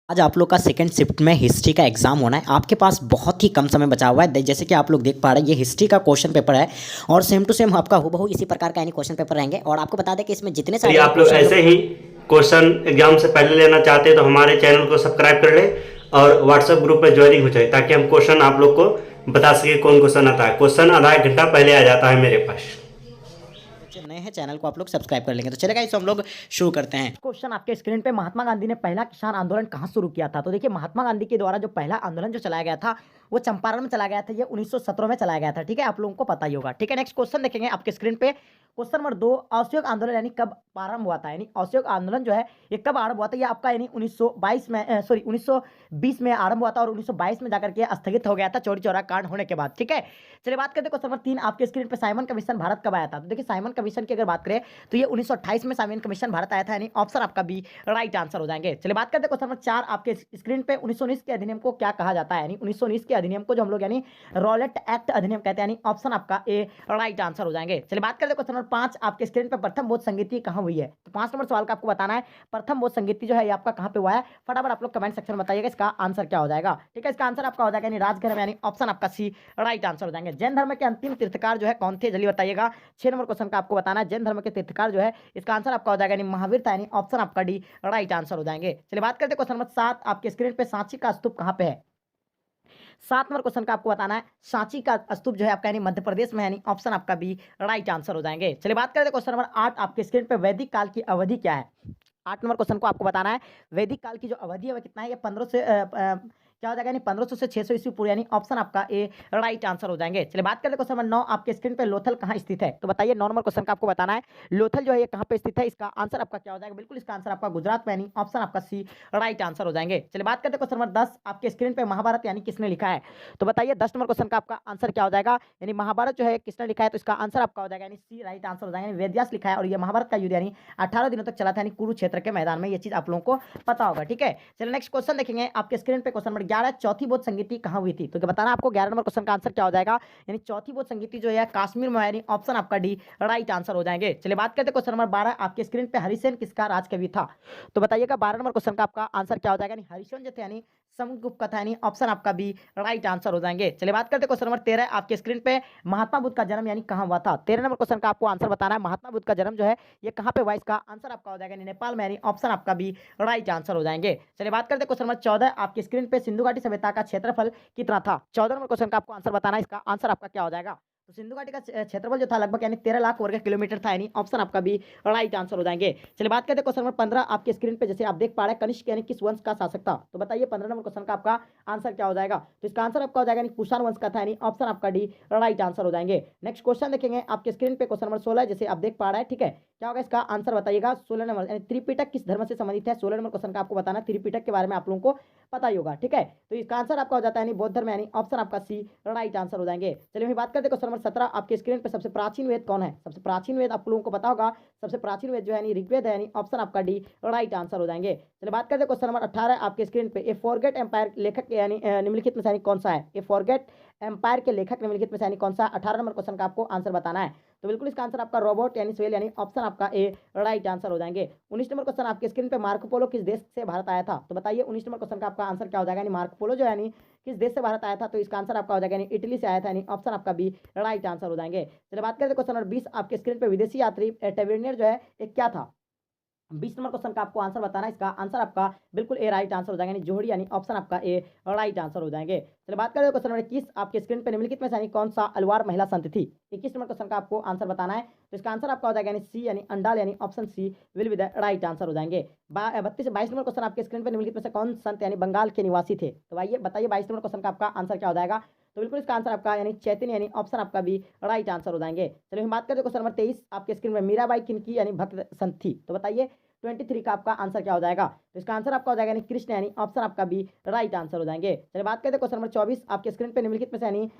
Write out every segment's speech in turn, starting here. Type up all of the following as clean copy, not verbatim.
आज आप लोग का सेकंड शिफ्ट में हिस्ट्री का एग्जाम होना है। आपके पास बहुत ही कम समय बचा हुआ है। जैसे कि आप लोग देख पा रहे हैं, ये हिस्ट्री का क्वेश्चन पेपर है और सेम टू सेम आपका हूबहू इसी प्रकार का यानी क्वेश्चन पेपर रहेंगे। और आपको बता दें कि इसमें जितने यदि सारे आप लोग ऐसे ही क्वेश्चन एग्जाम से पहले लेना चाहते हैं तो हमारे चैनल को सब्सक्राइब कर ले और व्हाट्सएप ग्रुप में ज्वाइनिंग हो जाए, ताकि हम क्वेश्चन आप लोग को बता सके कौन क्वेश्चन आता है। क्वेश्चन आधा एक घंटा पहले आ जाता है मेरे पास। बच्चे नए हैं चैनल को आप लोग सब्सक्राइब कर लेंगे। तो चलेगा, इस हम लोग शुरू करते हैं। क्वेश्चन आपके स्क्रीन पे, महात्मा गांधी ने पहला किसान आंदोलन कहाँ शुरू किया था? तो देखिए, महात्मा गांधी के द्वारा जो पहला आंदोलन जो चलाया गया था वो चंपारण में चलाया गया था। ये 1917 में चलाया गया था। ठीक है, आप लोगों को पता ही होगा। ठीक है, नेक्स्ट क्वेश्चन देखेंगे आपके स्क्रीन पे। क्वेश्चन नंबर 2, असहयोग आंदोलन यानी कब प्रारंभ हुआ था? यानी असहयोग आंदोलन जो है ये कब आरंभ हुआ था? ये आपका यानी 1922 में सॉरी 1920 में आरंभ हुआ था और 1922 में जाकर के स्थगित हो गया था चौरी चौरा कांड होने के बाद। ठीक है, चलिए बात करते हैं क्वेश्चन नंबर 3 आपके स्क्रीन पे। साइमन कमीशन भारत कब आया था? तो देखिए, साइमन कमीशन की अगर बात करें तो ये 1928 में साइमन कमीशन भारत आया था। यानी ऑप्शन आपका बी राइट आंसर हो जाएंगे। चलिए बात करते हैं क्वेश्चन नंबर 4 आपके स्क्रीन पे। 1919 के अधिनियम को क्या कहा जाता है? यानी 1919 के अधिनियम को जो हम लोग यानी रॉलेट एक्ट अधिनियम कहते हैं। यानी ऑप्शन आपका ए राइट आंसर हो जाएंगे। चलिए बात करते हैं क्वेश्चन नंबर 5 आपके स्क्रीन पे। प्रथम बौद्ध संगीति कहाँ हुई है? तो 5 नंबर सवाल का आपको बताना है प्रथम बौद्ध संगीति जो है ये आपका कहाँ पे हुआ है। फटाफट आप लोग कमेंट सेक्शन में बताइएगा इसका आंसर क्या हो जाएगा। ठीक है, इसका आंसर आपका हो जाएगा यानी राजगृह में। यानी ऑप्शन आपका सी राइट आंसर हो जाएंगे। जैन धर्म के अंतिम तीर्थकार जो है कौन थे? जल्दी बताइएगा। 6 नंबर क्वेश्चन का आपको बताना है जैन धर्म के तीर्थकार जो है इसका आंसर आपका हो जाएगा यानी महावीर था। यानी ऑप्शन आपका डी राइट आंसर हो जाएंगे। चलिए बात करते हैं क्वेश्चन नंबर 7 आपके स्क्रीन पे। सांची का स्तूप कहाँ पे है? 7 नंबर क्वेश्चन का आपको बताना है सांची का स्तूप जो है आपका यानी मध्य प्रदेश में। यानी ऑप्शन आपका बी राइट आंसर हो जाएंगे। चलिए बात करते हैं क्वेश्चन नंबर 8 आपके स्क्रीन पे। वैदिक काल की अवधि क्या है? 8 नंबर क्वेश्चन को आपको बताना है वैदिक काल की जो अवधि है वह कितना है? ये 15 से क्या हो जाएगा यानी 1500 से 600 ईस्वी पूर्व। यानी ऑप्शन आपका ए राइट आंसर हो जाएंगे। चलिए बात करते हैं क्वेश्चन नंबर 9 आपके स्क्रीन पे। लोथल कहाँ स्थित है? तो बताइए, 9 नंबर क्वेश्चन का आपको बताना है लोथल जो है ये कहाँ पे स्थित है। इसका आंसर आपका क्या हो जाएगा? बिल्कुल इसका आंसर आपका गुजरात में। यानी ऑप्शन आपका सी राइट आंसर हो जाएंगे। चलिए बात करते हैं क्वेश्चन नंबर 10 आपके स्क्रीन पे। महाभारत यानी किसने लिखा है? तो बताइए 10 नंबर क्वेश्चन का आपका आंसर क्या हो जाएगा? यानी महाभारत जो है किसने लिखा है? तो इसका आंसर आपका हो जाएगा यानी सी राइट आंसर हो जाएगा। वेदव्यास लिखा है और ये महाभारत का युद्ध यानी 18 दिनों तक चला था यानी कुरुक्षेत्र के मैदान में। ये चीज आप लोगों को पता होगा। ठीक है, चलिए नेक्स्ट क्वेश्चन देखेंगे आपके स्क्रीन पे। क्वेश्चन नंबर 11 चौथी बौद्ध संगीति कहाँ हुई थी? तो बताना आपको 11 नंबर क्वेश्चन का आंसर क्या हो जाएगा। यानी चौथी बौद्ध संगीति जो है कश्मीर में। यानी ऑप्शन आपका डी राइट आंसर हो जाएंगे। चलिए बात करते हैं क्वेश्चन नंबर 12 आपके स्क्रीन पे। हरिसेन किसका राजकवि था? तो बताइएगा 12 नंबर क्वेश्चन का आपका आंसर क्या हो जाएगा? यानी हरिसेन जो थे यानी समुद्रगुप्त कथा। यानी ऑप्शन आपका बी राइट आंसर हो जाएंगे। चलिए बात करते हैं क्वेश्चन नंबर 13 आपके स्क्रीन पे। महात्मा बुद्ध का जन्म यानी कहाँ हुआ था? 13 नंबर क्वेश्चन का आपको आंसर बताना है महात्मा बुद्ध का जन्म जो है ये कहाँ पे हुआ। इसका आंसर आपका हो जाएगा नेपाल में। यानी ऑप्शन आपका बी राइट आंसर हो जाएंगे। चलिए बात करते हैं क्वेश्चन नंबर 14 आपकी स्क्रीन पे। सिंधु घाटी सभ्यता का क्षेत्रफल कितना था? 14 नंबर क्वेश्चन का आपको आंसर बताना है। इसका आंसर आपका क्या हो जाएगा? तो सिंधु घाटी का क्षेत्रफल जो था लगभग यानी 13 लाख वर्ग किलोमीटर था। यानी ऑप्शन आपका भी राइट आंसर हो जाएंगे। चलिए बात करते हैं क्वेश्चन नंबर 15 आपके स्क्रीन पे। जैसे आप देख पा रहे हैं कनिष्क यानी किस वंश का शासक था? तो बताइए 15 नंबर क्वेश्चन का आपका आंसर क्या हो जाएगा? तो इसका आंसर आपका हो जाएगा यानी कुषाण वंश का था। यानी ऑप्शन आपका डी राइट आंसर हो जाएंगे। नेक्स्ट क्वेश्चन देखेंगे आपके स्क्रीन पे। क्वेश्चन नंबर 16 जैसे आप देख पा रहे हैं। ठीक है, क्या होगा इसका आंसर बताइएगा। 16 नंबर यानी त्रिपिटक किस धर्म से संबंधित है? 16 नंबर क्वेश्चन का आपको बताना त्रिपिटक के बारे में आप लोगों को पता ही होगा। ठीक है, तो इसका आंसर आपका हो जाता है यानी बौद्ध धर्म। यानी ऑप्शन आपका सी राइट आंसर हो जाएंगे। चलिए हम बात करते हैं क्वेश्चन नंबर 17 आपके स्क्रीन पे। सबसे प्राचीन वेद कौन है? सबसे प्राचीन वेद आप लोगों को पता होगा। सबसे प्राचीन वेद जो है यानी ऋग्वेद है। यानी ऑप्शन आपका डी राइट आंसर हो जाएंगे। चलिए बात करते हैं क्वेश्चन नंबर 18 आपके स्क्रीन पे। ए फॉरगेट एम्पायर लेखक यानी निम्नलिखित में से यानी कौन सा है? ए फॉरगेट एम्पायर के लेखक निम्नलिखित में से यानी कौन सा? 18 नंबर क्वेश्चन का आपको आंसर बताना है। तो बिल्कुल इसका आंसर आपका रोबोट यानी स्वेल। यानी ऑप्शन आपका ए राइट आंसर हो जाएंगे। 19 नंबर क्वेश्चन आपके स्क्रीन पे। मार्को पोलो किस देश से भारत आया था? तो बताइए 19 नंबर क्वेश्चन का आपका आंसर क्या हो जाएगा? यानी मार्को पोलो जो है यानी किस देश से भारत आया था? तो इसका आंसर आपका हो जाएगा यानी इटली से आया था। यानी ऑप्शन आपका बी राइट आंसर हो जाएंगे। चलिए बात करते हैं क्वेश्चन नंबर 20 आपके स्क्रीन पे। विदेशी यात्री टेवेनियर जो है एक क्या था? 20 नंबर क्वेश्चन का आपको आंसर बताना है। इसका आंसर आपका बिल्कुल ए राइट आंसर हो जाएगा यानी जोहड़ी। यानी ऑप्शन आपका ए राइट आंसर हो जाएंगे। चलिए बात करें क्वेश्चन नंबर 21 आपके स्क्रीन पर। निम्नलिखित में से यानी कौन सा अलवार महिला संत थी? 21 नंबर क्वेश्चन का आपको आंसर बताना है। तो इसका आंसर आपका हो जाएगा यानी सी यानी अंडाल। यानी option C will be the right answer हो जाएंगे। 32 से 22 नंबर क्वेश्चन आपके स्क्रीन पर। निम्नलिखित में से कौन संत यानी बंगाल के निवासी थे? तो आइए बताइए 22 नंबर क्वेश्चन का आपका आंसर क्या हो जाएगा? तो बिल्कुल इसका आंसर आपका यानी चैतन्य। यानी ऑप्शन आपका भी राइट आंसर हो जाएंगे। चलिए हम बात करते हैं क्वेश्चन नंबर 23 आपके स्क्रीन में। मीराबाई किनकी यानी भक्त संत थी? तो बताइए 23 का आपका आंसर क्या हो जाएगा? तो इसका आंसर आपका हो जाएगा यानी कृष्ण। यानी ऑप्शन आपका भी राइट आंसर हो जाएंगे। चलिए बात करते हैं क्वेश्चन नंबर 24 आपके स्क्रीन पे। निम्नलिखित में से यानी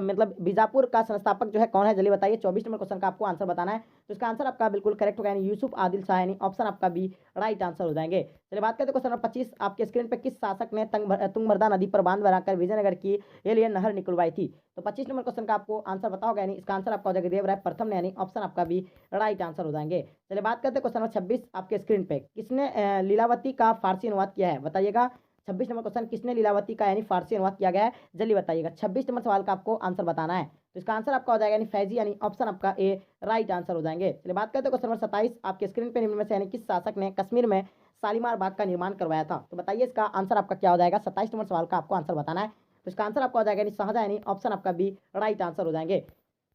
मतलब बीजापुर का संस्थापक जो है कौन है? जल्दी बताइए। 24 नंबर क्वेश्चन का आपको आंसर बताना है। तो इसका आंसर आपका बिल्कुल करेक्ट होगा यानी यूसुफ आदिल शाह। यानी ऑप्शन आपका भी राइट आंसर हो जाएंगे। चलिए बात करते हैं क्वेश्चन नंबर 25 आपके स्क्रीन पे। किस शासक ने तुंगभद्रा नदी पर बांध बनाकर विजयनगर की ये लिए नहर निकलवाई थी? तो 25 नंबर क्वेश्चन का आपको आंसर बताओगे। यानी इसका आंसर आपका हो जाएगा देवराय प्रथम ने। यानी ऑप्शन आपका भी राइट आंसर हो जाएंगे। चलिए बात करते हैं क्वेश्चन नंबर 26 आपके स्क्रीन पे, किसने लीलावती का फारसी अनुवाद किया है बताइएगा। 26 नंबर क्वेश्चन, किसने लीलावती का यानी फारसी अनुवाद किया गया है, जल्दी बताइएगा। 26 नंबर सवाल का आपको आंसर बताना है। तो इसका आंसर आपका हो जाएगा यानी फैजी, यानी ऑप्शन आपका ए राइट आंसर हो जाएंगे। चलिए बात करते हैं क्वेश्चन नंबर 27 आपके स्क्रीन पे, निम्न में से यानी किस शासक ने कश्मीर में शालीमार बाग का निर्माण करवाया था, तो बताइए इसका आंसर आपका क्या हो जाएगा। 27 नंबर सवाल का आपको आंसर बताना है। तो इसका आंसर आपका हो जाएगा यानी शाहजहां, यानी ऑप्शन आपका बी राइट आंसर हो जाएंगे।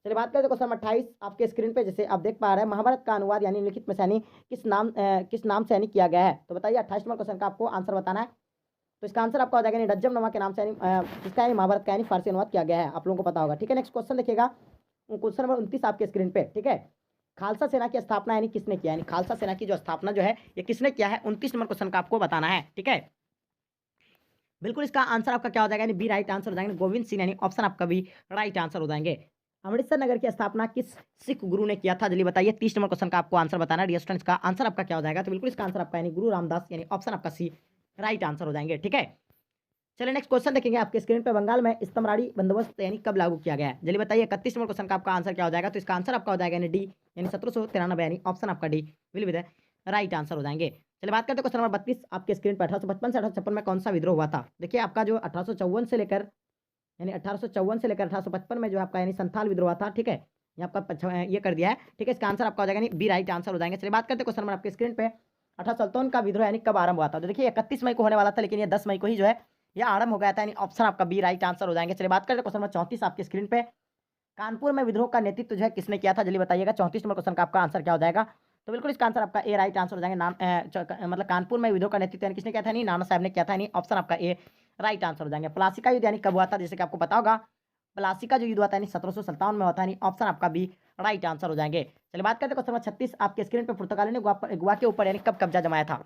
चलिए बात करते हैं क्वेश्चन नंबर 28 आपके स्क्रीन पे, जैसे आप देख पा रहे हैं, महाभारत का अनुवाद यानी लिखित में से यानी किस नाम से यानी किया गया है, तो बताइए 28 नंबर क्वेश्चन का आपको आंसर बताना है। तो इसका आंसर आपका हो जाएगा यानी रज्जम नमा के नाम से यानी जिसका यानी महाभारत का यानी फारसी अनुवाद किया गया है, आप लोगों को पता होगा। ठीक है, नेक्स्ट क्वेश्चन देखिएगा, क्वेश्चन नंबर 29 आपके स्क्रीन पे। ठीक है, खालसा सेना की स्थापना यानी किसने किया, यानी खालसा सेना की जो स्थापना जो है ये किसने किया है, 29 नंबर क्वेश्चन का आपको बताना है। ठीक है, बिल्कुल इसका आंसर आपका क्या हो जाएगा, यानी बी राइट आंसर हो जाएंगे, गोविंद सिंह, यानी ऑप्शन आपका बी राइट आंसर हो जाएंगे। अमृतसर नगर की स्थापना किस सिख गुरु ने किया था, जल्दी बताइए। 30 नंबर क्वेश्चन का आपको आंसर बताना है डियर स्टूडेंट्स, का आंसर आपका क्या हो जाएगा, तो बिल्कुल इसका आंसर आपका यानी गुरु रामदास, यानी ऑप्शन आपका सी राइट आंसर हो जाएंगे। ठीक है, चलिए नेक्स्ट क्वेश्चन देखेंगे आपके स्क्रीन पे, बंगाल में स्तमराड़ी बंदोबस्त यानी कब लागू किया गया है, जल्दी बताइए। 31 नंबर क्वेश्चन का आपका आंसर क्या हो जाएगा, तो इसका आंसर आपका हो जाएगा यानी डी, यानी 1793, यानी ऑप्शन आपका D will be the right answer हो जाएंगे। चलिए बात करते हैं क्वेश्चन नंबर 32 आपके स्क्रीन पर, 1855 से 1856 में कौन सा विद्रोह हुआ था। देखिए आपका जो 1854 से लेकर यानी 1854 से लेकर 1855 में जो आपका यानी संथाल विद्रोह हुआ था। ठीक है, ये आपका ये कर दिया है। ठीक है, इसका आंसर आपका हो जाएगा यानी बी राइट आंसर हो जाएंगे। चलिए बात करते हैं क्वेश्चन नंबर आपके स्क्रीन पे, 1857 का विद्रोह यानी कब आरंभ हुआ था, तो देखिए 31 मई को होने वाला था, लेकिन ये 10 मई को ही जो है यह आरंभ हो गया था, यानी ऑप्शन आपका बी राइट आंसर हो जाएंगे। चलिए बात करते हैं क्वेश्चन नंबर 34 आपके स्क्रीन पे, कानपुर में विद्रोह का नेतृत्व जो है किसने किया था, जल्दी बताइएगा। 34 नंबर क्वेश्चन का आपका आंसर क्या हो जाएगा, तो बिल्कुल इसका आंसर आपका ए राइट आंसर हो जाएंगे। मतलब कानपुर में विद्रोह का नेतृत्व यानी किसने किया था, नहीं नाना साहब ने किया था, यानी ऑप्शन आपका ए राइट आंसर हो जाएंगे। प्लासी का युद्ध यानी कब हुआ था, जैसे कि आपको पता होगा, प्लासी का जो युद्ध हुआ था यानी 1757 में होता है, यानी ऑप्शन आपका बी राइट आंसर हो जाएंगे। चलिए बात करते हैं क्वेश्चन नंबर 36 आपके स्क्रीन पे, पुर्तगाली ने गोवा के ऊपर यानी कब कब्जा जमाया था।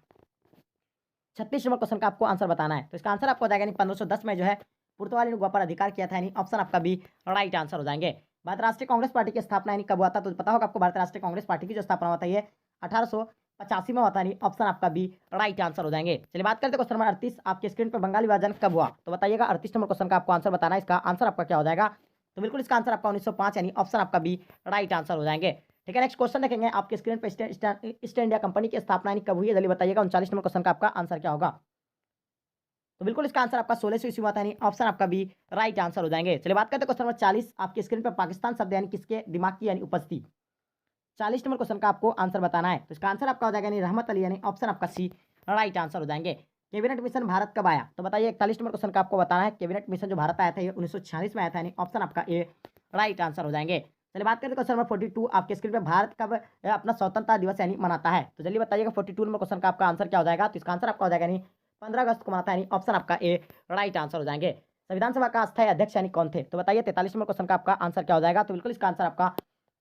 36 नंबर क्वेश्चन का आपको आंसर बताना है। तो इसका आंसर आपको हो जाएगा यानी 1510 में जो है पुर्तगाली ने गोवा पर अधिकार किया था, यानी ऑप्शन आपका बी राइट आंसर हो जाएंगे। भारतीय राष्ट्रीय कांग्रेस पार्टी की स्थापना यानी कब हुआ था, तो पता होगा आपको, भारतीय राष्ट्रीय कांग्रेस पार्टी की जो स्थापना हुआ था ये 1885 में होता है, ऑप्शन आपका बी राइट आंसर हो जाएंगे। चलिए बात करते हैं क्वेश्चन नंबर 38 आपके स्क्रीन पर, बंगाल विभाजन कब हुआ, तो बताइएगा। 38 नंबर क्वेश्चन का आपको आंसर बताना है, इसका आंसर आपका क्या हो जाएगा, तो बिल्कुल इसका आंसर आपका 1905, यानी ऑप्शन आपका बी राइट आंसर हो जाएंगे। ठीक है, नेक्स्ट क्वेश्चन देखेंगे आपके स्क्रीन पर, ईस्ट इंडिया कंपनी की स्थापना यानी कब हुई है, जल्दी बताइएगा। 39 नंबर क्वेश्चन का आपका आंसर क्या होगा, तो बिल्कुल इसका आंसर आपका 1600 ईस्वी में था, यानी ऑप्शन आपका बी राइट आंसर हो जाएंगे। चलिए बात करते हैं क्वेश्चन नंबर 40 आपके स्क्रीन पर, पाकिस्तान शब्द यानी किसके दिमाग की यानी उपज थी। 40 नंबर क्वेश्चन का आपको आंसर बताना है। तो इसका आंसर आपका हो जाएगा यानी रहमत अली, यानी ऑप्शन आपका सी राइट आंसर हो जाएंगे। कैबिनेट मिशन भारत कब आया, तो बताइए। 41 नंबर क्वेश्चन का आपको बताना है, कैबिनेट मिशन जो भारत आया था ये 1946 में आया था, यानी ऑप्शन आपका ए राइट आंसर हो जाएंगे। चलिए बात करते हैं क्वेश्चन नंबर 42 आपके स्क्रीन पर, भारत कब अपना स्वतंत्रता दिवस यानी मनाता है, तो जल्दी बताइएगा। 42 नंबर क्वेश्चन का आपका आंसर क्या हो जाएगा, तो इसका आंसर आपका हो जाएगा यानी 15 अगस्त को मनाता है, यानी ऑप्शन आपका ए राइट आंसर हो जाएंगे। संविधान सभा का अस्थायी अध्यक्ष यानी कौन थे, तो बताइए। 43 नंबर क्वेश्चन का आपका आंसर क्या हो जाएगा, तो बिल्कुल इसका आंसर आपका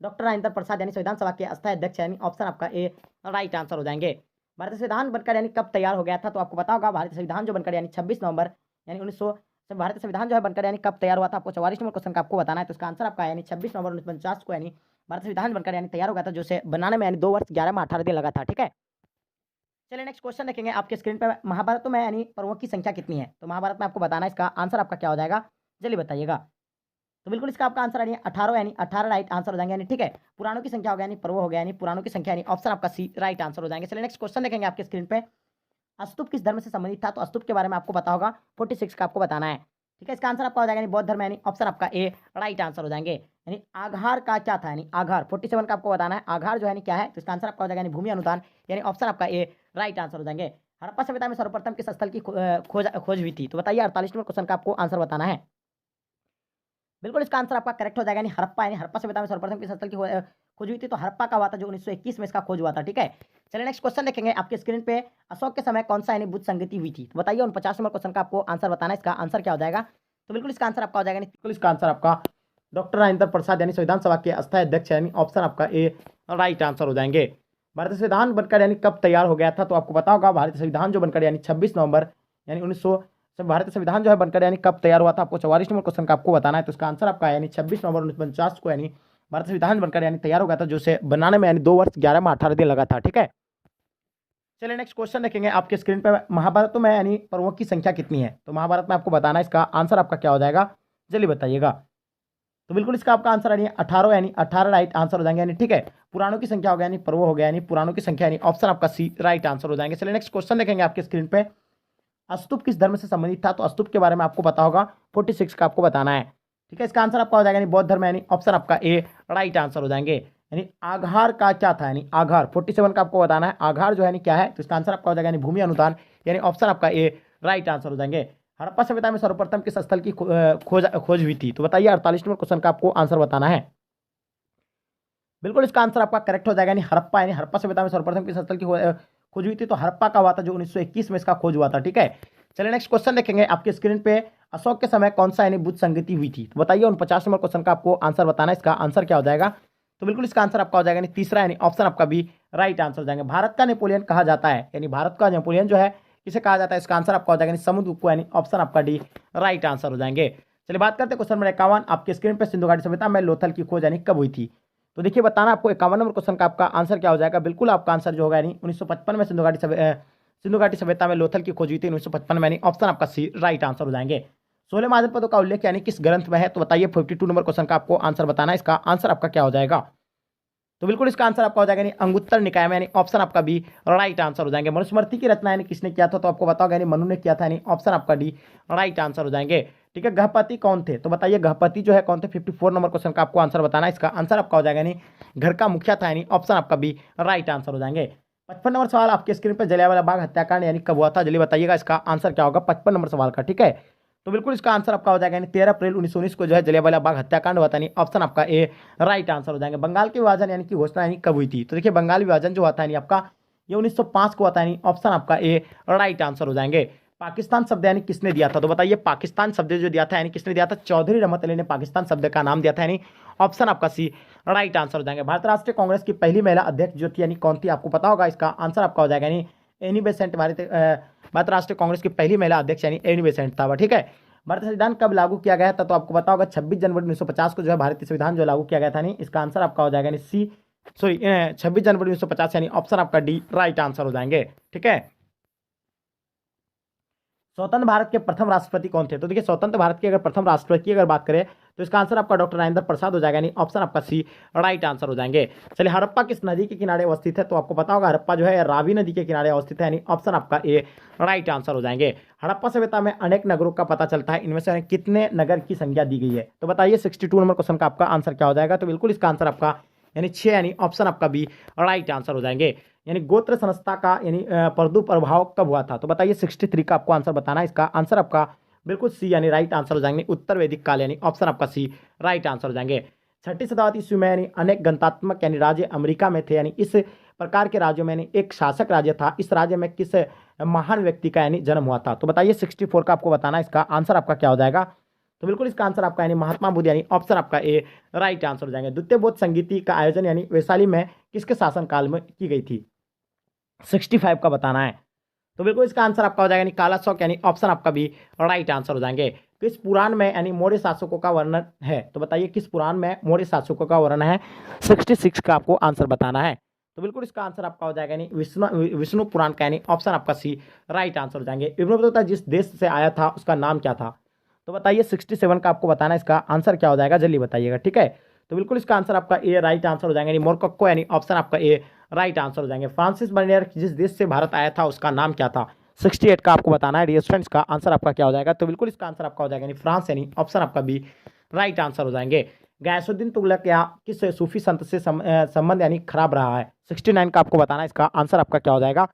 डॉक्टर राजेंद्र प्रसाद, यानी संविधान सभा के अस्थायी अध्यक्ष, यानी ऑप्शन आपका ए राइट आंसर हो जाएंगे। भारतीय संविधान बनकर यानी कब तैयार हो गया था, तो आपको पता होगा, भारतीय संविधान जो बनकर यानी 26 नवंबर यानी 1900 भारतीय संविधान जो है बनकर यानी कब तैयार हुआ था, आपको 44 नंबर क्वेश्चन का आपको बताना है। तो इसका आंसर आपका यानी 26 नवंबर 1949 को यानी भारतीय संविधान बनकर यानी तैयार हो गया था, जो से बनाने में यानी 2 वर्ष 11 माह 18 दिन लगा था। ठीक है, चलिए नेक्स्ट क्वेश्चन देखेंगे आपके स्क्रीन पर, महाभारत में यानी पर्वों की संख्या कितनी है, तो महाभारत में आपको बताना है, इसका आंसर आपका क्या हो जाएगा, जल्दी बताइएगा। तो बिल्कुल इसका आपका आंसर यानी 18, यानी 18 राइट आंसर हो जाएंगे, यानी ठीक है। पुराणों की संख्या हो गया यानी पर्व हो गया, यानी पुराणों की संख्या, यानी ऑप्शन आपका सी राइट आंसर हो जाएंगे। चलिए नेक्स्ट क्वेश्चन देखेंगे आपके स्क्रीन पे, स्तूप किस धर्म से संबंधित था, तो स्तूप के बारे में आपको पता होगा, 46 का आपको बताना है। ठीक है, इसका आंसर आपका हो जाएगा यानी बौद्ध धर्म, यानी ऑप्शन आपका ए राइट आंसर हो जाएंगे। यानी आघार का क्या था, यानी आघार 47 का आपको बताना है, आघार जो है क्या है, तो इसका आंसर आपका हो जाएगा यानी भूमि अनुदान, यानी ऑप्शन आपका ए राइट आंसर हो जाएंगे। हड़प्पा सभ्यता में सर्वप्रथम किस स्थल की खोज हुई थी, तो बताइए। 48 नंबर क्वेश्चन का आपको आंसर बताना है। बिल्कुल इसका आंसर आपका करेक्ट हो जाएगा, यानी हड़प्पा, यानी हड़प्पा सभ्यता में सर्वप्रथम किस स्थल की खोज हुई थी, तो हड़प्पा का हुआ था, जो 1921 में इसका खोज हुआ था। ठीक है, चलिए नेक्स्ट क्वेश्चन देखेंगे आपके स्क्रीन पे, अशोक के समय कौन सा यानी बुद्ध संगति हुई थी, तो बताइए। 49 नंबर क्वेश्चन का आपको आंसर बताना है, इसका आंसर क्या हो जाएगा, तो बिल्कुल इसका आंसर आपका हो जाएगा, बिल्कुल इसका आंसर आपका डॉक्टर राजेंद्र प्रसाद, यानी संविधान सभा के अस्थायी अध्यक्ष, यानी ऑप्शन आपका ए राइट आंसर हो जाएंगे। भारतीय संविधान बनकर यानी कब तैयार हो गया था, तो आपको पता होगा, भारतीय संविधान जो बनकर यानी 26 नवंबर यानी 1900 भारतीय संविधान जो है बनकर यानी कब तैयार हुआ था, आपको 44 नंबर क्वेश्चन का आपको बताना है। तो इसका आंसर आपका यानी 26 नवंबर 1949 को यानी भारतीय संविधान बनकर यानी तैयार हो गया था, जो से बनाने में यानी 2 वर्ष 11 माह 18 दिन लगा था। ठीक है, चलिए नेक्स्ट क्वेश्चन देखेंगे आपके स्क्रीन पे, महाभारत में यानी पर्वों की संख्या कितनी है, तो महाभारत में आपको बताना है, इसका आंसर आपका क्या हो जाएगा, जल्दी बताइएगा। तो बिल्कुल इसका आपका आंसर यानी 18 यानी 18 राइट आंसर हो जाएंगे यानी ठीक है। पुराणों की संख्या हो गया यानी पर्व हो गया यानी पुराणों की संख्या यानी ऑप्शन आपका सी राइट आंसर हो जाएंगे। चलिए नेक्स्ट क्वेश्चन देखेंगे आपके स्क्रीन पे। स्तूप किस धर्म से संबंधित था? तो स्तूप के बारे में आपको पता होगा, 46 का आपको बताना है। ठीक है, इसका आंसर आपका हो जाएगा यानी बौद्ध धर्म यानी ऑप्शन आपका ए राइट आंसर हो जाएंगे। यानी आघार का क्या था? यानी आघार 47 का आपको बताना है। आघार जो है यानी क्या है? तो इसका आंसर आपका हो जाएगा यानी भूमि अनुदान यानी ऑप्शन आपका ए राइट आंसर हो जाएंगे। हड़प्पा सभ्यता में सर्वप्रथम किस स्थल की खोज हुई थी? तो बताइए 48 नंबर क्वेश्चन का आपको आंसर बताना है। बिल्कुल इसका आंसर आपका करेक्ट हो जाएगा यानी हड़प्पा यानी हड़प्पा सभ्यता में सर्वप्रथम किस स्थल की खोज हुई थी? तो हड़प्पा का हुआ था जो 1921 में इसका खोज हुआ था। ठीक है, चलिए नेक्स्ट क्वेश्चन देखेंगे आपके स्क्रीन पे। अशोक के समय कौन सा यानी बुद्ध संगति हुई थी? तो बताइए 49 नंबर क्वेश्चन का आपको आंसर बताना है। इसका आंसर क्या हो जाएगा? तो बिल्कुल इसका आंसर आपका हो जाएगा यानी तीसरा यानी ऑप्शन आपका भी राइट आंसर हो जाएंगे। भारत का नेपोलियन कहा जाता है यानी भारत का नेपोलियन जो है किसे कहा जाता है? इसका आंसर आपका हो जाएगा यानी समुद्रगुप्त को यानी ऑप्शन आपका डी राइट आंसर हो जाएंगे। चलिए बात करते हैं क्वेश्चन नंबर 51 आपके स्क्रीन पे। सिंधु घाटी सभ्यता में लोथल की खोज यानी कब हुई थी? तो देखिए बताना आपको 51 नंबर क्वेश्चन का आपका आंसर क्या हो जाएगा। बिल्कुल आपका आंसर जो होगा यानी 1955 में सिंधु घाटी सभ्यता में लोथल की खोज हुई थी 1955 में यानी ऑप्शन आपका सी राइट आंसर हो जाएंगे। 16 महाजनपदों का उल्लेख यानी किस ग्रंथ में है? तो बताइए 52 नंबर क्वेश्चन का आपको आंसर बताना है। इसका आंसर आपका क्या हो जाएगा? तो बिल्कुल इसका आंसर आपका हो जाएगा यानी अंगुत्तर निकाय में यानी ऑप्शन आपका भी राइट आंसर हो जाएंगे। मनुस्मृति की रचना यानी किसने किया था? तो आपको बताओगे यानी मनु ने किया था यानी ऑप्शन आपका डी राइट आंसर हो जाएंगे। ठीक है, गृहपति कौन थे? तो बताइए गृहपति जो है कौन थे? 54 नंबर क्वेश्चन का आपको आंसर बताना है। इसका आंसर आपका हो जाएगा यानी घर का मुखिया था यानी ऑप्शन आपका भी राइट आंसर हो जाएंगे। 55 नंबर सवाल आपके स्क्रीन पर। जलियांवाला बाग हत्याकांड यानी कब हुआ था? जल्दी बताइएगा, इसका आंसर क्या होगा 55 नंबर सवाल का। ठीक है, तो बिल्कुल इसका आंसर आपका हो जाएगा यानी 13 अप्रैल 1919 को जो है जलियांवाला बाग हत्याकांड हुआ था यानी ऑप्शन आपका ए राइट आंसर हो जाएंगे। बंगाल के विभाजन यानी कि घोषणा यानी कब हुई थी? तो देखिए बंगाल विभाजन जो हुआ था यानी आपका ये 1905 को हुआ था यानी ऑप्शन आपका ए राइट आंसर हो जाएंगे। पाकिस्तान शब्द यानी किसने दिया था? तो बताइए पाकिस्तान शब्द जो दिया था यानी किसने दिया था? चौधरी रहमत अली ने पाकिस्तान शब्द का नाम दिया था यानी ऑप्शन आपका सी राइट आंसर हो जाएंगे। भारतीय राष्ट्रीय कांग्रेस की पहली महिला अध्यक्ष जो थी यानी कौन थी? आपको पता होगा, इसका आंसर आपका हो जाएगा यानी एनी बेसेंट। भारतीय राष्ट्रीय कांग्रेस की पहली महिला अध्यक्ष यानी एनी बेसेंट था। ठीक है, भारतीय संविधान कब लागू किया गया था? तो आपको पता होगा 26 जनवरी 1950 को जो है भारतीय संविधान जो लागू किया गया था नहीं, इसका आंसर आपका हो जाएगा सी 26 जनवरी 1950 यानी ऑप्शन आपका डी राइट आंसर हो जाएंगे। ठीक है, स्वतंत्र भारत के प्रथम राष्ट्रपति कौन थे? तो देखिए स्वतंत्र भारत के अगर प्रथम राष्ट्रपति की अगर बात करें तो इसका आंसर आपका डॉक्टर राजेंद्र प्रसाद हो जाएगा यानी ऑप्शन आपका सी राइट आंसर हो जाएंगे। चलिए हड़प्पा किस नदी के किनारे अवस्थित है? तो आपको पता होगा हड़प्पा जो है रावी नदी के किनारे अवस्थित है यानी ऑप्शन आपका ए राइट आंसर हो जाएंगे। हड़प्पा सभ्यता में अनेक नगरों का पता चलता है, इनमें से कितने नगर की संख्या दी गई है? तो बताइए 62 नंबर क्वेश्चन का आपका आंसर क्या हो जाएगा? तो बिल्कुल इसका आंसर आपका यानी 6 यानी ऑप्शन आपका बी राइट आंसर हो जाएंगे। यानी गोत्र संस्था का यानी परदू प्रभाव कब हुआ था? तो बताइए 63 का आपको आंसर बताना है। इसका आंसर आपका बिल्कुल सी यानी राइट आंसर हो जाएंगे। उत्तर वैदिक काल यानी ऑप्शन आपका सी राइट आंसर हो जाएंगे। 6ठी शताब्दी ईस्वी में यानी अनेक गणतात्मक यानी राज्य अमेरिका में थे, यानी इस प्रकार के राज्यों में यानी एक शासक राज्य था, इस राज्य में किस महान व्यक्ति का यानी जन्म हुआ था? तो बताइए 64 का आपको बताना है। इसका आंसर आपका क्या हो जाएगा? तो बिल्कुल इसका आंसर आपका यानी महात्मा बुद्ध यानी ऑप्शन आपका ए राइट आंसर हो जाएंगे। द्वितीय बौद्ध संगीति का आयोजन यानी वैशाली में किसके शासनकाल में की गई थी? 65 का बताना है। तो बिल्कुल इसका आंसर आपका हो जाएगा यानी काला शौक यानी ऑप्शन आपका भी राइट आंसर हो जाएंगे। किस पुराण में यानी मौर्य शासकों का वर्णन है? तो बताइए किस पुराण में मौर्य शासकों का वर्णन है? 66 का आपको आंसर बताना है। तो बिल्कुल इसका आंसर आपका हो जाएगा यानी विष्णु पुराण का यानी ऑप्शन आपका सी राइट आंसर हो जाएंगे। इब्न बतूता जिस देश से आया था उसका नाम क्या था? तो बताइए 67 का आपको बताना है। इसका आंसर क्या हो जाएगा जल्दी बताइएगा। ठीक है, तो बिल्कुल इसका आंसर आपका ए राइट आंसर हो जाएगा यानी मोरक्को यानी ऑप्शन आपका ए राइट आंसर हो जाएंगे। फ्रांसिस बर्नियर जिस देश से भारत आया था उसका नाम क्या था? 68 का आपको बताना है। डियर स्टूडेंट्स का आंसर आपका क्या हो जाएगा? तो बिल्कुल इसका आंसर आपका हो जाएगा यानी फ्रांस यानी ऑप्शन आपका बी राइट आंसर हो जाएंगे। गयासुद्दीन तुगलक या किस सूफी संत से संबंध यानी खराब रहा है? 69 का आपको बताना है। इसका आंसर आपका क्या हो जाएगा?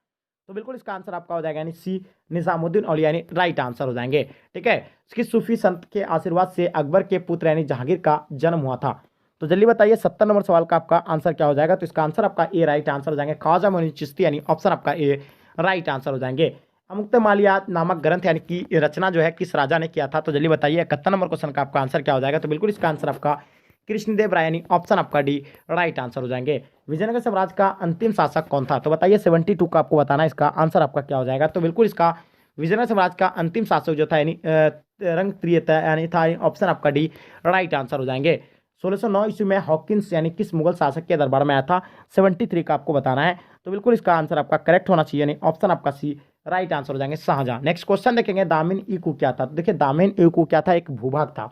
तो बिल्कुल इसका आंसर आपका हो जाएगा यानी सी निजामुद्दीन औलिया यानी राइट आंसर हो जाएंगे। ठीक है, किस सूफी संत के आशीर्वाद से अकबर के पुत्र यानी जहांगीर का जन्म हुआ था? तो जल्दी बताइए 70 नंबर सवाल का आपका आंसर क्या हो जाएगा? तो इसका आंसर आपका ए राइट आंसर हो जाएंगे। ख्वाजा मोइन चिश्ती यानी ऑप्शन आपका ए राइट आंसर हो जाएंगे। अमुक्तमालियात नामक ग्रंथ यानी कि रचना जो है किस राजा ने किया था? तो जल्दी बताइए 71 नंबर क्वेश्चन का आपका आंसर क्या हो जाएगा? तो बिल्कुल इसका आंसर आपका कृष्णदेव राय यानी ऑप्शन आपका डी राइट आंसर हो जाएंगे। विजयनगर साम्राज्य का अंतिम शासक कौन था? तो बताइए 72 का आपको बताना है। इसका आंसर आपका क्या हो जाएगा? तो बिल्कुल इसका विजयनगर साम्राज्य का अंतिम शासक जो था यानी रंग त्रियता यानी था ऑप्शन आपका डी राइट आंसर हो जाएंगे। 1609 ईस्वी में हॉकिंस यानी किस मुगल शासक के दरबार में आया था? 73 का आपको बताना है। तो बिल्कुल इसका आंसर आपका करेक्ट होना चाहिए यानी ऑप्शन आपका सी राइट आंसर हो जाएंगे शाहजहां। नेक्स्ट क्वेश्चन देखेंगे दामिन इकू क्या था? तो देखिए दामिन इकू क्या था? एक भूभाग था।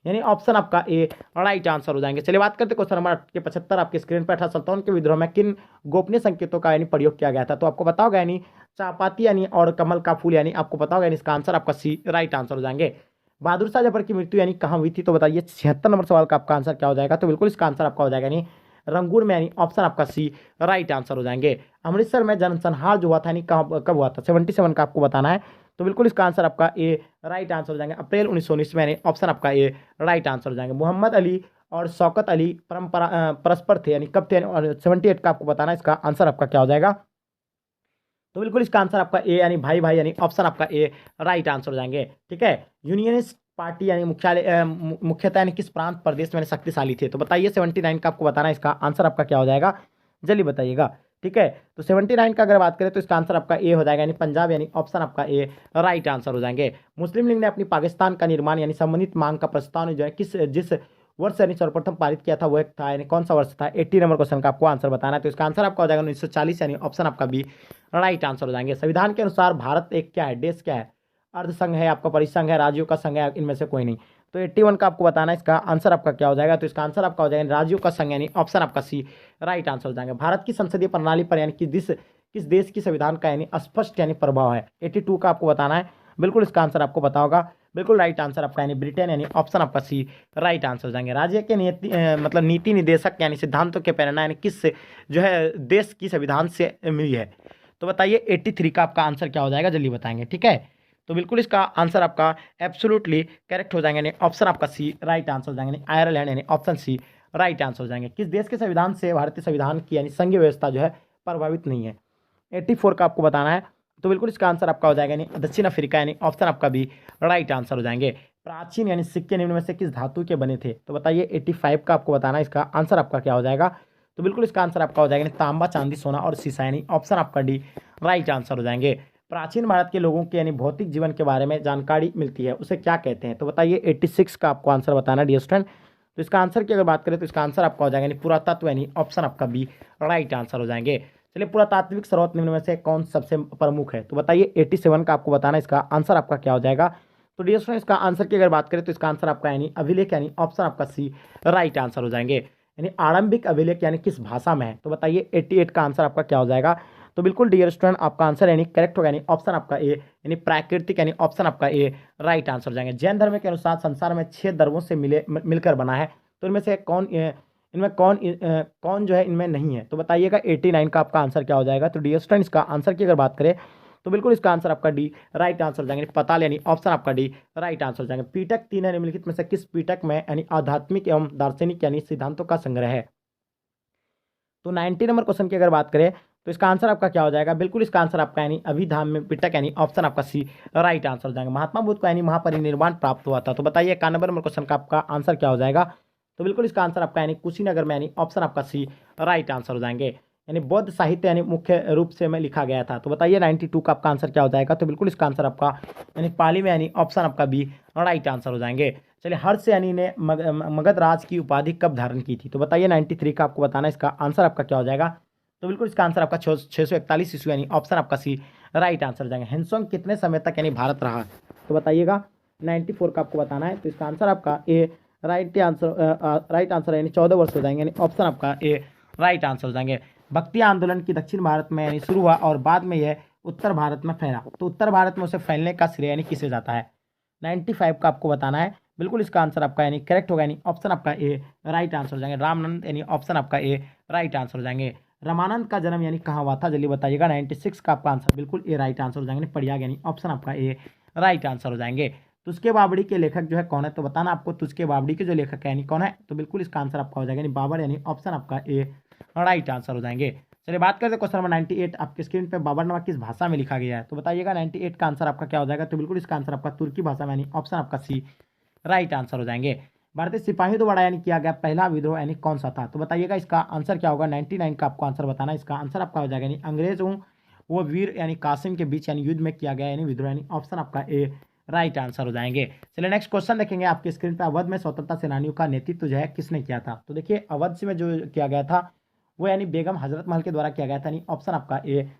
यानी ऑप्शन आपका ए राइट आंसर हो जाएंगे। चलिए बात करते हैं क्वेश्चन नंबर 75 आपके स्क्रीन पर। 1857 के विद्रोह में किन गोपनीय संकेतों का यानी प्रयोग किया गया था? तो आपको पता होगा यानी चापाती यानी और कमल का फूल, यानी आपको पता होगा यानी इसका आंसर आपका सी राइट आंसर हो जाएंगे। बहादुर शाह जफर की मृत्यु यानी कहाँ हुई थी? तो बताइए 76 नंबर सवाल का आपका आंसर क्या हो जाएगा? तो बिल्कुल इसका आंसर आपका हो जाएगा यानी रंगून में, यानी ऑप्शन आपका सी राइट आंसर हो जाएंगे। अमृतसर में जनसंहार जो हुआ था यानी कब हुआ था? 77 का आपको बताना है। तो बिल्कुल इसका आंसर आपका ए राइट आंसर हो जाएंगे। अप्रैल 1919 में, यानी ऑप्शन आपका ए राइट आंसर हो जाएंगे। मोहम्मद अली और शौकत अली परस्पर थे, यानी कब थे? और 78 का आपको बताना है। इसका आंसर आपका क्या हो जाएगा? तो बिल्कुल इसका आंसर आपका ए यानी भाई भाई, यानी ऑप्शन आपका ए राइट आंसर हो जाएंगे। ठीक है। यूनियनिस्ट पार्टी यानी मुख्यालय मुख्यतः यानी किस प्रांत प्रदेश में शक्तिशाली थे? तो बताइए 79 का आपको बताना है। इसका आंसर आपका क्या हो जाएगा? जल्दी बताइएगा। ठीक है। तो 79 का अगर बात करें तो इसका आंसर आपका ए हो जाएगा, यानी पंजाब, यानी ऑप्शन आपका ए राइट आंसर हो जाएंगे। मुस्लिम लीग ने अपनी पाकिस्तान का निर्माण यानी संबंधित मांग का प्रस्ताव जो है किस जिस वर्ष यानी सर्वप्रथम पारित किया था वो एक था, यानी कौन सा वर्ष था? 80 नंबर क्वेश्चन का आपको आंसर बताना है। तो इसका आंसर आपका हो जाएगा 1940, यानी ऑप्शन आपका बी राइट आंसर हो जाएंगे। संविधान के अनुसार भारत एक क्या है? देश क्या है? अर्ध संघ है, आपका परिसंघ है, राज्यों का संघ है, इनमें से कोई नहीं। तो 81 का आपको बताना है। इसका आंसर आपका क्या हो जाएगा? तो इसका आंसर आपका हो जाएगा राज्यों का संघ, यानी ऑप्शन आपका सी राइट आंसर हो जाएगा। भारत की संसदीय प्रणाली पर यानी किस देश की संविधान का यानी स्पष्ट यानी प्रभाव है? 82 का आपको बताना है। बिल्कुल इसका आंसर आपको पता होगा। बिल्कुल राइट आंसर आपका यानी ब्रिटेन, यानी ऑप्शन आपका सी राइट आंसर हो जाएंगे। राज्य के मतलब नीति निदेशक यानी सिद्धांतों के प्रेरणा यानी किस जो है देश की संविधान से मिली है? तो बताइए 83 का आपका आंसर क्या हो जाएगा? जल्दी बताएंगे। ठीक है। तो बिल्कुल इसका आंसर आपका एब्सोल्युटली करेक्ट हो जाएंगे, यानी ऑप्शन आपका सी राइट आंसर हो जाएंगे। यानी आयरलैंड, यानी ऑप्शन सी राइट आंसर हो जाएंगे। किस देश के संविधान से भारतीय संविधान की यानी संघीय व्यवस्था जो है प्रभावित नहीं है? 84 का आपको बताना है। तो बिल्कुल इसका आंसर आपका हो जाएगा यानी दक्षिण अफ्रीका, यानी ऑप्शन आपका भी राइट आंसर हो जाएंगे। प्राचीन यानी सिक्के निम्न में से किस धातु के बने थे? तो बताइए 85 का आपको बताना है। इसका आंसर आपका क्या हो जाएगा? तो बिल्कुल इसका आंसर आपका हो जाएगा यानी तांबा, चांदी, सोना और सीसा, यानी ऑप्शन आपका डी राइट आंसर हो जाएंगे। प्राचीन भारत के लोगों के यानी भौतिक जीवन के बारे में जानकारी मिलती है, उसे क्या कहते हैं? तो बताइए 86 का आपको आंसर बताना है डियर स्टूडेंट। तो इसका आंसर की अगर बात करें तो इसका आंसर आपका हो जाएगा यानी पुरातत्व, यानी ऑप्शन आपका बी राइट आंसर हो जाएंगे। चलिए पुरातात्विक स्रोत निम्न में से कौन सबसे प्रमुख है? तो बताइए 87 का आपको बताना है। इसका आंसर आपका क्या हो जाएगा? तो डियर स्टूडेंट इसका आंसर की अगर बात करें तो इसका आंसर आपका यानी अभिलेख, यानी ऑप्शन आपका सी राइट आंसर हो जाएंगे। यानी आरंभिक अभिलेख यानी किस भाषा में है? तो बताइए 88 का आंसर आपका क्या हो जाएगा? तो बिल्कुल डियर स्टूडेंट आपका आंसर यानी करेक्ट होगा, यानी ऑप्शन आपका ए यानी प्राकृतिक, यानी ऑप्शन आपका ए राइट आंसर हो जाएंगे। जैन धर्म के अनुसार संसार में 6 धर्मों से मिलकर बना है, तो इनमें से कौन जो है इनमें नहीं है? तो बताइएगा 89 का आपका आंसर क्या हो जाएगा? तो डियर स्टूडेंट इसका आंसर की अगर बात करें तो बिल्कुल इसका आंसर आपका डी राइट आंसर हो जाएंगे। पताल, यानी ऑप्शन आपका डी राइट आंसर हो जाएंगे। पीटक 3 है निम्नलिखित में से किस पीटक में यानी आध्यात्मिक एवं दार्शनिक यानी सिद्धांतों का संग्रह है? तो 90 नंबर क्वेश्चन की अगर बात करें तो इसका आंसर आपका क्या हो जाएगा? बिल्कुल इसका आंसर आपका यानी अभिधाम में पिटक, यानी ऑप्शन आपका सी राइट आंसर हो जाएगा। महात्मा बुद्ध को यानी महापरिनिर्वाण प्राप्त हुआ था। तो बताइए 91 नंबर क्वेश्चन का आपका आंसर क्या हो जाएगा? तो बिल्कुल इसका आंसर आपका यानी कुशीनगर में, यानी ऑप्शन आपका सी राइट आंसर हो जाएंगे। यानी बौद्ध साहित्य यानी मुख्य रूप से में लिखा गया था। तो बताइए 92 का आपका आंसर क्या हो जाएगा? तो बिल्कुल इसका आंसर आपका यानी पाली में, यानी ऑप्शन आपका बी राइट आंसर हो जाएंगे। चलिए हर्ष यानी ने मगध राज की उपाधि कब धारण की थी? तो बताइए 93 का आपको बताना है। इसका आंसर आपका क्या हो जाएगा? तो बिल्कुल इसका आंसर आपका 641 ईस्वी, यानी ऑप्शन आपका सी राइट आंसर हो जाएंगे। हिंसोंग कितने समय तक यानी भारत रहा? तो बताइएगा 94 का आपको बताना है। तो इसका आंसर आपका ए राइट आंसर यानी 14 वर्ष हो जाएंगे, यानी ऑप्शन आपका ए राइट आंसर हो जाएंगे। भक्ति आंदोलन की दक्षिण भारत में यानी शुरू हुआ और बाद में यह उत्तर भारत में फैला, तो उत्तर भारत में उसे फैलने का श्रेय यानी किसे जाता है? 95 का आपको बताना है। बिल्कुल इसका आंसर आपका यानी करेक्ट होगा, यानी ऑप्शन आपका ए राइट आंसर हो जाएंगे। रामानंद, यानी ऑप्शन आपका ए राइट आंसर हो जाएंगे। रामानंद का जन्म यानी कहाँ हुआ था? जल्दी बताइएगा। 96 का आपका आंसर बिल्कुल ए राइट आंसर हो जाएंगे। प्रयाग, यानी ऑप्शन आपका ए राइट आंसर हो जाएंगे। तुस्के बावड़ी के लेखक जो है कौन है? तो बताना आपको तुस्के बावड़ी के जो लेखक है यानी कौन है? तो बिल्कुल इसका आंसर आपका हो जाएगा यानी बाबर, यानी ऑप्शन आपका ए राइट आंसर हो जाएंगे। चलिए बात करते हैं क्वेश्चन नंबर 98। आपके स्क्रीन पे बाबरनामा किस भाषा में लिखा गया है? तो बताइएगा 98 का आंसर आपका क्या हो जाएगा? तो बिल्कुल इसका आंसर आपका तुर्की भाषा में, यानी ऑप्शन आपका सी राइट आंसर हो जाएंगे। भारतीय सिपाही द्वारा यानी किया गया पहला विद्रोह यानी कौन सा था? तो बताइएगा इसका आंसर क्या होगा? 99 का आपको आंसर बताना है। इसका आंसर आपका हो जाएगा यानी अंग्रेजों वो वीर यानी कासिम के बीच यानी युद्ध में किया गया यानी विद्रोह, यानी ऑप्शन आपका ए राइट आंसर हो जाएंगे। चलिए नेक्स्ट क्वेश्चन देखेंगे आपके स्क्रीन पर। अवध में स्वतंत्रता सेनानियों का नेतृत्व जो है किसने किया था? तो देखिए अवध में जो किया गया था वो यानी बेगम हजरत महल के द्वारा किया गया था, यानी ऑप्शन आपका ए